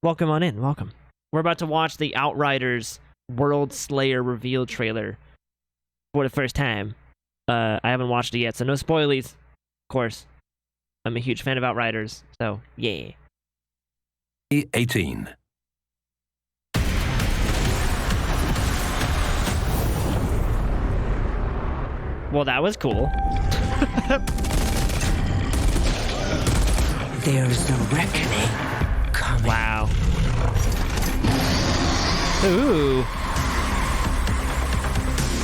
Welcome on in. Welcome. We're about to watch the Outriders Worldslayer reveal trailer for the first time. I haven't watched it yet, so no spoilies. Of course. I'm a huge fan of Outriders, so yeah. 18. Well, that was cool. There's a reckoning coming. Wow. Ooh.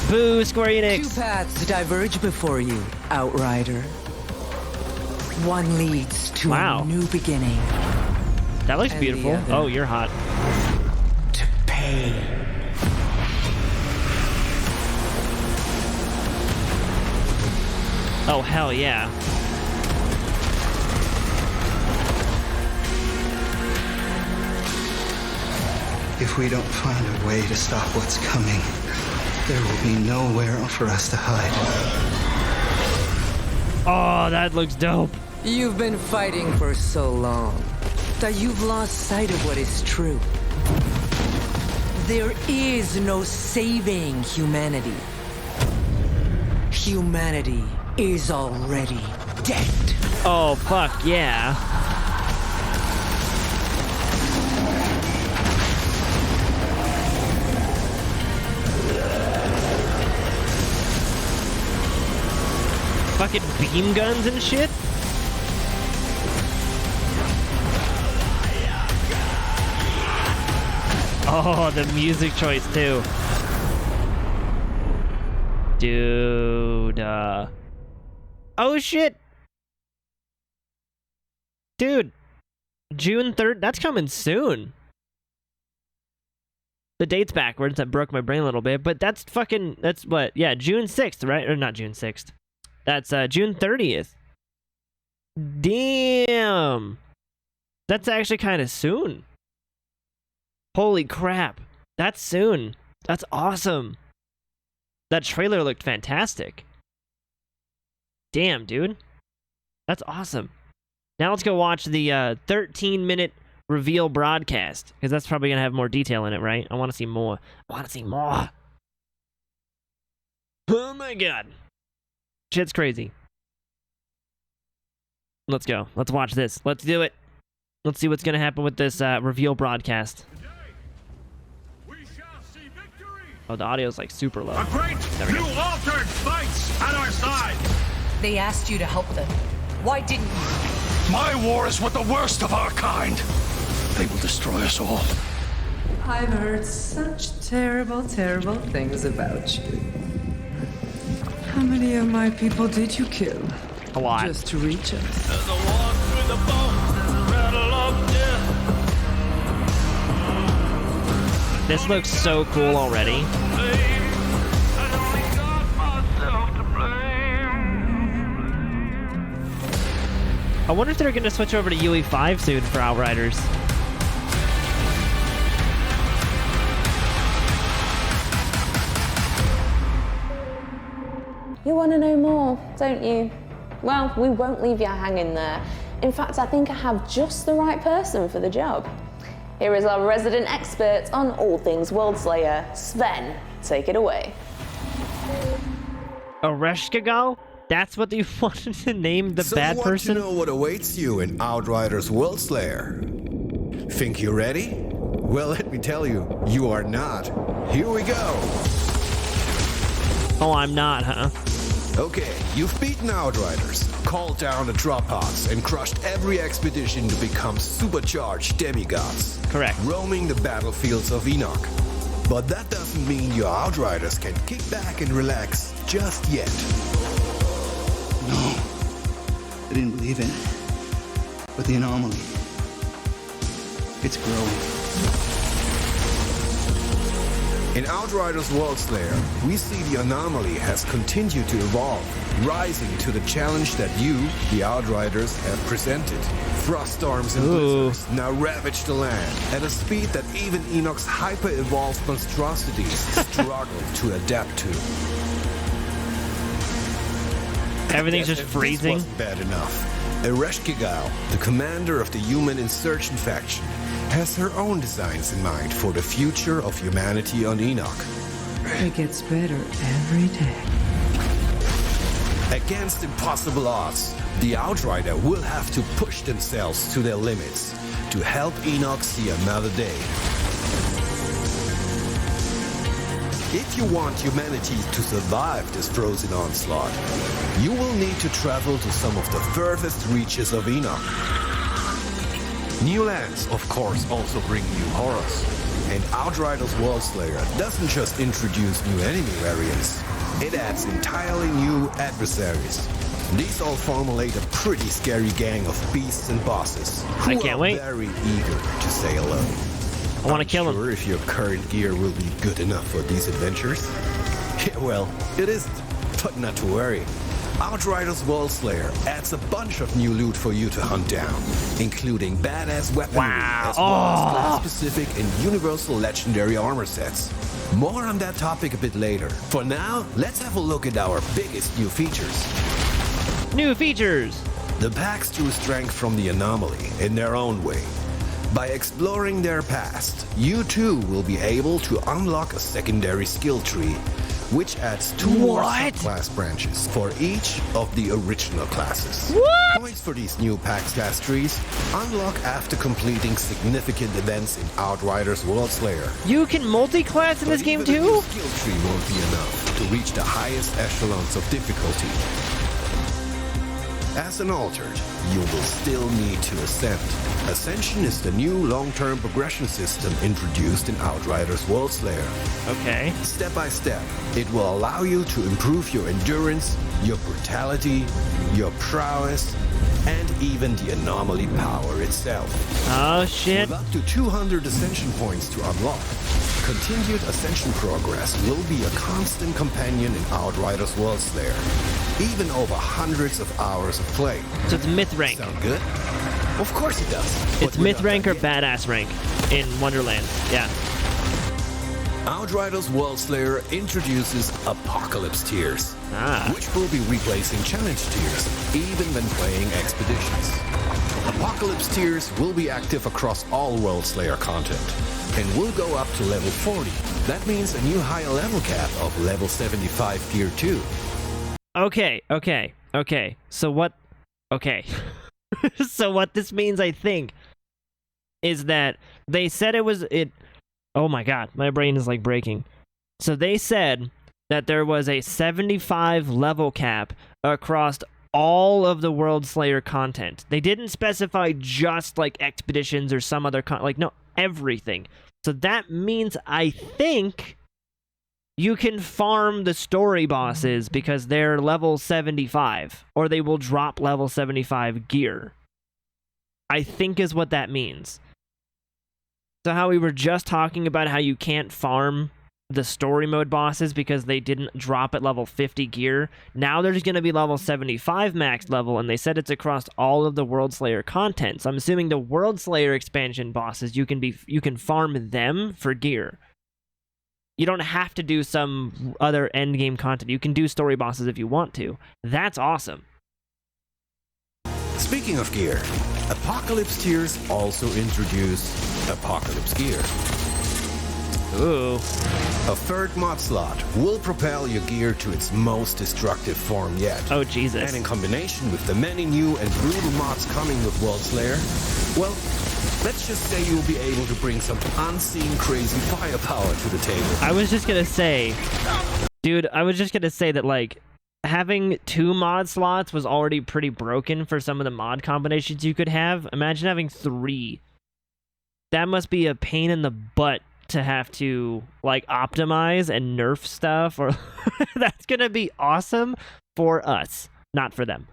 Boo, Square Enix. Two paths diverge before you, Outrider. One leads to Wow. a new beginning. That looks And beautiful. the other. Oh, you're hot. To pay. Oh, hell yeah. If we don't find a way to stop what's coming, there will be nowhere for us to hide. Oh, that looks dope. You've been fighting for so long that you've lost sight of what is true. There is no saving humanity. Humanity is already dead. Oh, fuck yeah. Fucking beam guns and shit? Oh, the music choice too. Dude, oh shit! Dude, June 3rd, that's coming soon. The date's backwards, that broke my brain a little bit, but that's what? Yeah, June 6th, right? Or not June 6th. That's June 30th. Damn. That's actually kind of soon. Holy crap. That's soon. That's awesome. That trailer looked fantastic. Damn, dude. That's awesome. Now let's go watch the 13-minute reveal broadcast, because that's probably going to have more detail in it, right? I want to see more. I want to see more. Oh my god. Shit's crazy. Let's go. Let's watch this. Let's do it. Let's see what's going to happen with this reveal broadcast. We shall see victory. Oh, the audio's like super low. A great we new go. altered fights at our side. They asked you to help them. Why didn't you? My war is with the worst of our kind. They will destroy us all. I've heard such terrible, terrible things about you. How many of my people did you kill? A lot. Just to reach us. There's a walk through the bones, there's a rattle of death. This looks so cool already. I only got myself to blame. I wonder if they're going to switch over to UE5 soon for Outriders. You want to know more, don't you? Well, we won't leave you hanging there. In fact, I think I have just the right person for the job. Here is our resident expert on all things Worldslayer, Sven. Take it away. Ereshkigal? That's what you wanted to name the bad person? So you know what awaits you in Outriders Worldslayer? Think you're ready? Well, let me tell you, you are not. Here we go. Oh, I'm not, huh? Okay, you've beaten Outriders, called down the drop pods, and crushed every expedition to become supercharged demigods. Correct. Roaming the battlefields of Enoch. But that doesn't mean your Outriders can kick back and relax just yet. No, I didn't believe in it. But the anomaly, it's growing. In Outriders Worldslayer, we see the anomaly has continued to evolve, rising to the challenge that you, the Outriders, have presented. Frost storms and blizzards now ravage the land at a speed that even Enoch's hyper-evolved monstrosities struggle to adapt to. Everything's just If freezing. This wasn't bad enough. Ereshkigal, the commander of the human insurgent faction, has her own designs in mind for the future of humanity on Enoch. It gets better every day. Against impossible odds, the Outrider will have to push themselves to their limits to help Enoch see another day. If you want humanity to survive this frozen onslaught, you will need to travel to some of the furthest reaches of Enoch. New lands, of course, also bring new horrors. And Outriders Worldslayer doesn't just introduce new enemy variants, it adds entirely new adversaries. These all formulate a pretty scary gang of beasts and bosses who I can't wait. Very eager to say hello. I want to kill him. Sure if your current gear will be good enough for these adventures? Yeah, well, it isn't, but not to worry. Outriders Worldslayer adds a bunch of new loot for you to hunt down, including badass weaponry, as well as class-specific and universal legendary armor sets. More on that topic a bit later. For now, let's have a look at our biggest new features. New features! The packs drew strength from the anomaly in their own way. By exploring their past, you too will be able to unlock a secondary skill tree, which adds 2 more subclass branches for each of the original classes. What? Points for these new pack/class trees unlock after completing significant events in Outriders Worldslayer. You can multi-class in this game Even a new too? skill tree won't be enough to reach the highest echelons of difficulty. As an altered, you will still need to ascend. Ascension is the new long-term progression system introduced in Outriders Worldslayer. Okay. Step by step, it will allow you to improve your endurance, your brutality, your prowess, and even the anomaly power itself. Oh shit. With up to 200 ascension points to unlock, continued ascension progress will be a constant companion in Outriders Worldslayer, even over hundreds of hours of play. So it's myth rank. Sound good? Of course it does. It's myth rank or badass rank in Wonderland. Yeah. Outriders Worldslayer introduces Apocalypse tiers, Ah. which will be replacing challenge tiers, even when playing expeditions. Apocalypse tiers will be active across all Worldslayer content, and will go up to level 40. That means a new higher level cap of level 75 tier 2. Okay. So what... Okay. So what this means, I think, is that they said it... Oh my god, my brain is like breaking. So they said that there was a 75 level cap across all of the Worldslayer content. They didn't specify just like expeditions or some other no, everything. So that means, I think, you can farm the story bosses because they're level 75, or they will drop level 75 gear. I think is what that means. So how we were just talking about how you can't farm the story mode bosses because they didn't drop at level 50 gear. Now there's going to be level 75 max level, and they said it's across all of the Worldslayer content. So I'm assuming the Worldslayer expansion bosses, you can farm them for gear. You don't have to do some other endgame content. You can do story bosses if you want to. That's awesome. Speaking of gear, Apocalypse tiers also introduce Apocalypse gear. Ooh. A third mod slot will propel your gear to its most destructive form yet. Oh, Jesus. And in combination with the many new and brutal mods coming with Worldslayer, well, let's just say you'll be able to bring some unseen crazy firepower to the table. I was just gonna say, dude, that, like, having 2 mod slots was already pretty broken for some of the mod combinations you could have. Imagine having 3. That must be a pain in the butt to have to, like, optimize and nerf stuff, or that's gonna be awesome for us, not for them.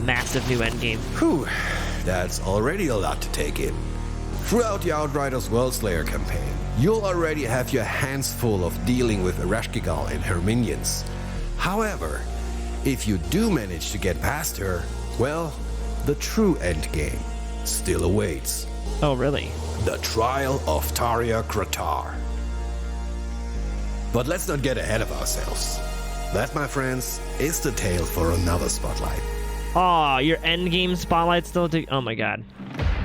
Massive new endgame. Whew, that's already a lot to take in. Throughout the Outriders Worldslayer campaign, you'll already have your hands full of dealing with Ereshkigal and her minions. However, if you do manage to get past her, well, the true endgame still awaits. Oh, really? The Trial of Taria Kratar. But let's not get ahead of ourselves. That, my friends, is the tale for another spotlight. Oh, your endgame spotlight still to... Oh my god.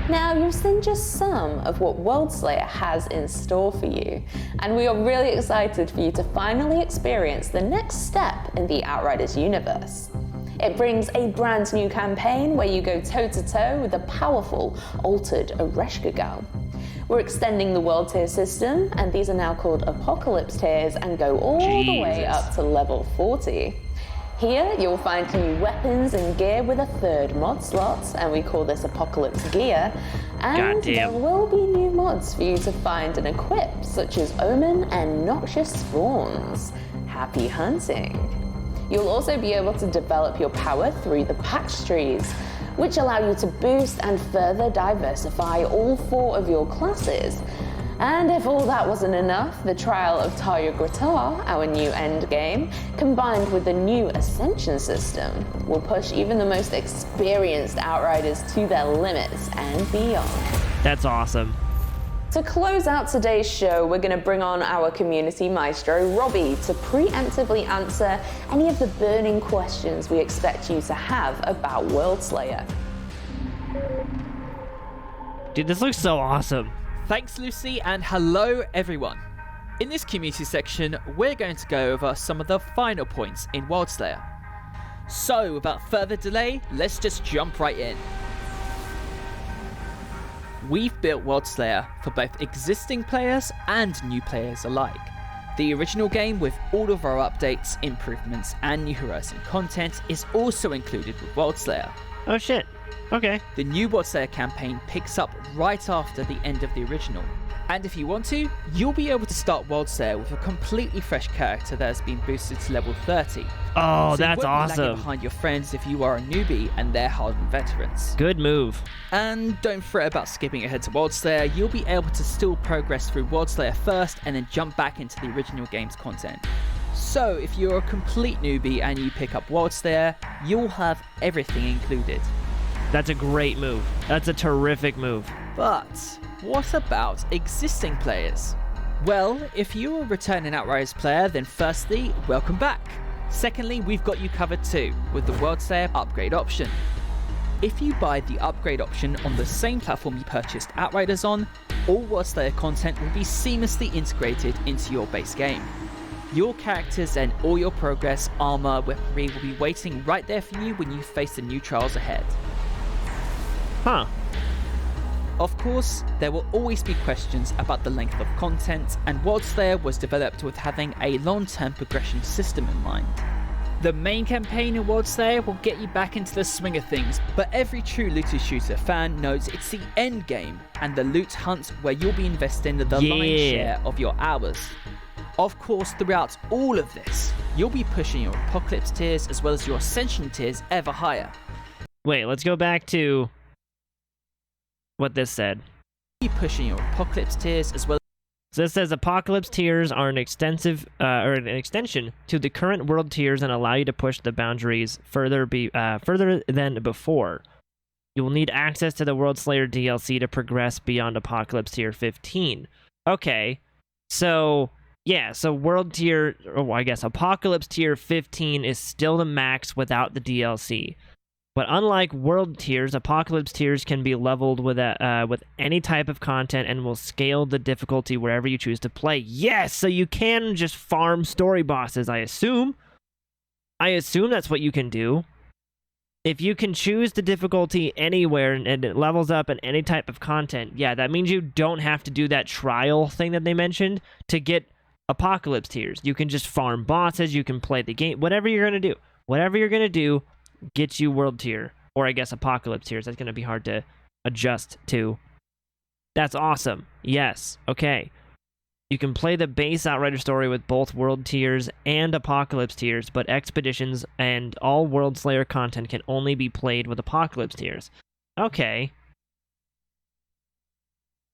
Now, you've seen just some of what Worldslayer has in store for you, and we are really excited for you to finally experience the next step in the Outriders universe. It brings a brand new campaign where you go toe-to-toe with the powerful Altered Ereshkigal. We're extending the world tier system, and these are now called Apocalypse tiers and go all the way up to level 40. Here, you'll find new weapons and gear with a third mod slot, and we call this Apocalypse Gear. And there will be new mods for you to find and equip, such as Omen and Noxious Spawns. Happy hunting! You'll also be able to develop your power through the patch trees, which allow you to boost and further diversify all 4 of your classes. And if all that wasn't enough, the trial of Tarya Gratar, our new endgame, combined with the new Ascension system, will push even the most experienced Outriders to their limits and beyond. That's awesome. To close out today's show, we're going to bring on our community maestro, Robbie, to preemptively answer any of the burning questions we expect you to have about Worldslayer. Dude, this looks so awesome. Thanks, Lucy, and hello, everyone. In this community section, we're going to go over some of the final points in Worldslayer. So, without further delay, let's just jump right in. We've built Worldslayer for both existing players and new players alike. The original game, with all of our updates, improvements, and new Horizon content, is also included with Worldslayer. Oh shit. Okay. The new Worldslayer campaign picks up right after the end of the original. And if you want to, you'll be able to start Worldslayer with a completely fresh character that has been boosted to level 30. Oh, so that's you won't be lagging awesome. behind your friends if you are a newbie and they're hardened veterans. Good move. And don't fret about skipping ahead to Worldslayer, you'll be able to still progress through Worldslayer first and then jump back into the original game's content. So if you're a complete newbie and you pick up Worldslayer, you'll have everything included. That's a great move. That's a terrific move. But what about existing players? Well, if you're a returning Outriders player, then firstly, welcome back. Secondly, we've got you covered too, with the Worldslayer upgrade option. If you buy the upgrade option on the same platform you purchased Outriders on, all Worldslayer content will be seamlessly integrated into your base game. Your characters and all your progress, armor, weaponry will be waiting right there for you when you face the new trials ahead. Huh. Of course, there will always be questions about the length of content, and Worldslayer was developed with having a long-term progression system in mind. The main campaign in Worldslayer will get you back into the swing of things, but every true looter shooter fan knows it's the end game and the loot hunt where you'll be investing the lion's share of your hours. Of course, throughout all of this, you'll be pushing your Apocalypse tiers as well as your Ascension tiers ever higher. Wait, let's go back to what this said. You'll be pushing your Apocalypse tiers as well. So this says Apocalypse tiers are an extension to the current world tiers and allow you to push the boundaries further than before. You will need access to the Worldslayer DLC to progress beyond Apocalypse tier 15. Okay, so yeah, so world tier, or I guess Apocalypse tier 15 is still the max without the DLC. But unlike world tiers, Apocalypse tiers can be leveled with any type of content and will scale the difficulty wherever you choose to play. Yes, so you can just farm story bosses, I assume. I assume that's what you can do. If you can choose the difficulty anywhere and it levels up in any type of content, yeah, that means you don't have to do that trial thing that they mentioned to get Apocalypse tiers. You can just farm bosses, you can play the game, whatever you're going to do. Whatever you're going to do gets you world tier, or I guess Apocalypse tiers. That's going to be hard to adjust to. That's awesome. Yes. Okay. You can play the base Outrider story with both world tiers and Apocalypse tiers, but expeditions and all Worldslayer content can only be played with Apocalypse tiers. Okay.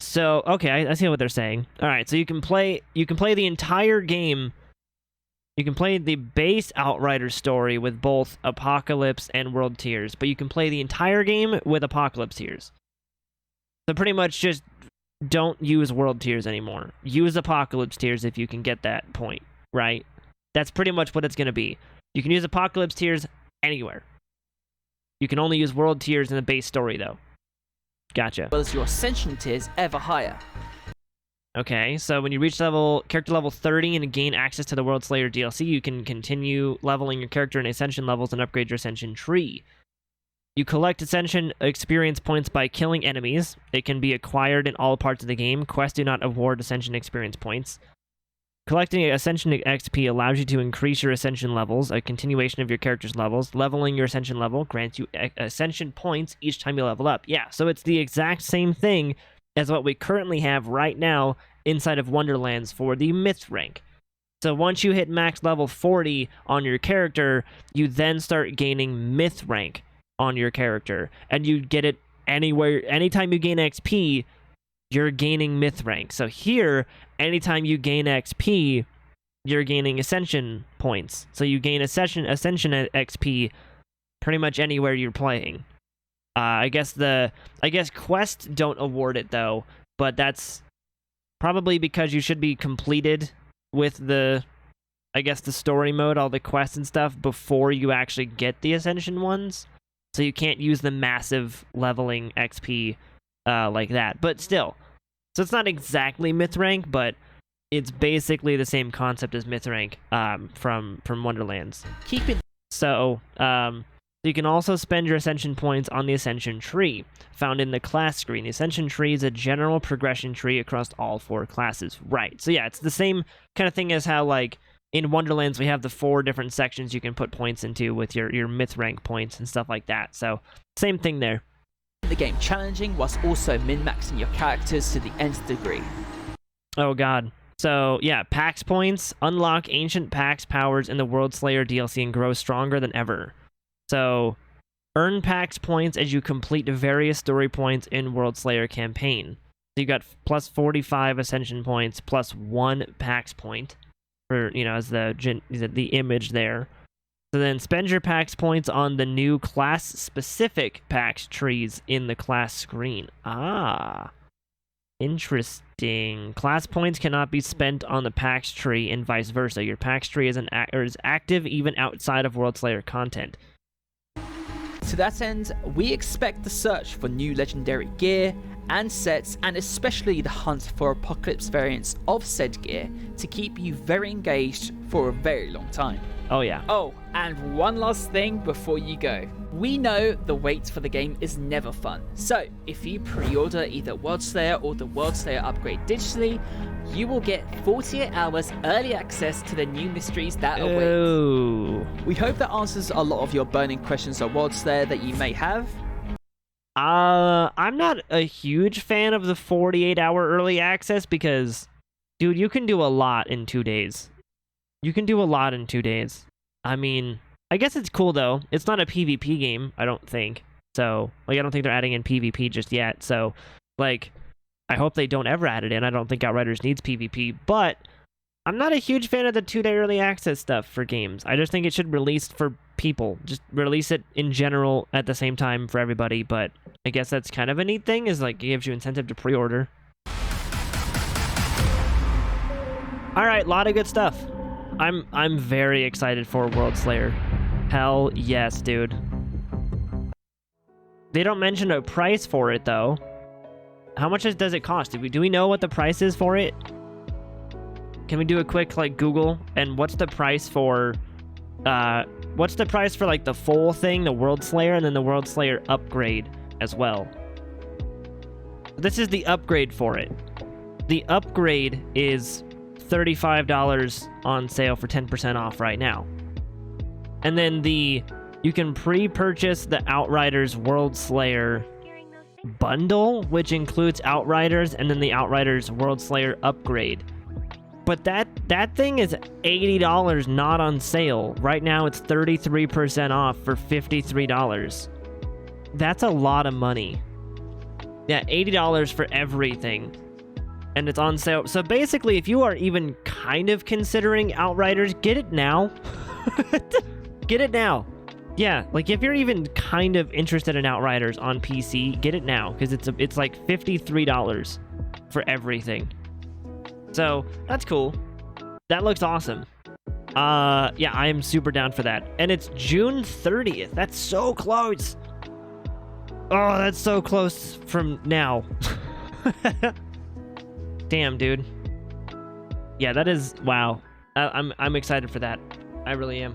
So, okay, I see what they're saying. All right, so you can play the entire game. You can play the base Outrider story with both Apocalypse and World tiers, but you can play the entire game with Apocalypse tiers. So pretty much just don't use World tiers anymore. Use Apocalypse tiers if you can get that point, right? That's pretty much what it's going to be. You can use Apocalypse tiers anywhere. You can only use world tiers in the base story, though. Gotcha. As well as your ascension tiers ever higher. Okay, so when you reach character level 30 and gain access to the Worldslayer DLC, you can continue leveling your character in Ascension levels and upgrade your Ascension tree. You collect Ascension experience points by killing enemies. It can be acquired in all parts of the game. Quests do not award Ascension experience points. Collecting Ascension XP allows you to increase your Ascension levels, a continuation of your character's levels. Leveling your Ascension level grants you Ascension points each time you level up. Yeah, so it's the exact same thing as what we currently have right now inside of Wonderlands for the Myth rank. So once you hit max level 40 on your character, you then start gaining Myth rank on your character, and you get it anywhere. Anytime you gain XP, you're gaining Myth rank. So here, anytime you gain XP, you're gaining Ascension points. So you gain Ascension XP pretty much anywhere you're playing. I guess quests don't award it though, but that's probably because you should be completed with the story mode, all the quests and stuff before you actually get the Ascension ones. So you can't use the massive leveling XP like that. But still, so it's not exactly Myth rank, but it's basically the same concept as Myth rank from Wonderlands. So you can also spend your Ascension points on the Ascension tree, found in the class screen. The Ascension tree is a general progression tree across all 4 classes. Right. So yeah, it's the same kind of thing as how, like, in Wonderlands, we have the 4 different sections you can put points into with your Myth rank points and stuff like that. So, same thing there. The game challenging whilst also min-maxing your characters to the nth degree. Oh god. So, yeah, PAX points. Unlock ancient PAX powers in the Worldslayer DLC and grow stronger than ever. So, earn PAX points as you complete various story points in Worldslayer campaign. So you got plus 45 Ascension points, plus 1 PAX point. For, as the image there. So then spend your PAX points on the new class-specific PAX trees in the class screen. Ah, interesting. Class points cannot be spent on the PAX tree and vice versa. Your PAX tree is active even outside of Worldslayer content. To that end, we expect the search for new legendary gear and sets, and especially the hunt for Apocalypse variants of said gear, to keep you very engaged for a very long time. Oh yeah. Oh, and one last thing before you go. We know the wait for the game is never fun, so if you pre-order either Worldslayer or the Worldslayer upgrade digitally, you will get 48 hours early access to the new mysteries that await. Ooh. We hope that answers a lot of your burning questions on Worldslayer that you may have. I'm not a huge fan of the 48-hour early access because, dude, you can do a lot in 2 days. You can do a lot in 2 days. I mean, I guess it's cool, though. It's not a PvP game, I don't think. So, I don't think they're adding in PvP just yet. So, I hope they don't ever add it in. I don't think Outriders needs PvP, but I'm not a huge fan of the 2-day early access stuff for games. I just think it should release for people. Just release it in general at the same time for everybody, but I guess that's kind of a neat thing, is it gives you incentive to pre-order. Alright, a lot of good stuff. I'm very excited for Worldslayer. Hell yes, dude. They don't mention a price for it, though. How much does it cost? Do we know what the price is for it? Can we do a quick Google, and what's the price for the full thing, the Worldslayer, and then the Worldslayer upgrade as well? This is the upgrade for it. The upgrade is $35 on sale for 10% off right now. And then you can pre-purchase the Outriders Worldslayer bundle, which includes Outriders and then the Outriders Worldslayer upgrade. But that thing is $80 not on sale. Right now it's 33% off for $53. That's a lot of money. Yeah, $80 for everything. And it's on sale. So basically, if you are even kind of considering Outriders, get it now. Get it now. Yeah, if you're even kind of interested in Outriders on PC, get it now, because it's like $53 for everything. So that's cool. That looks awesome. Yeah, I am super down for that. And it's June 30th. That's so close. Oh, that's so close from now. Damn, dude. Yeah, that is wow. I'm excited for that. I really am.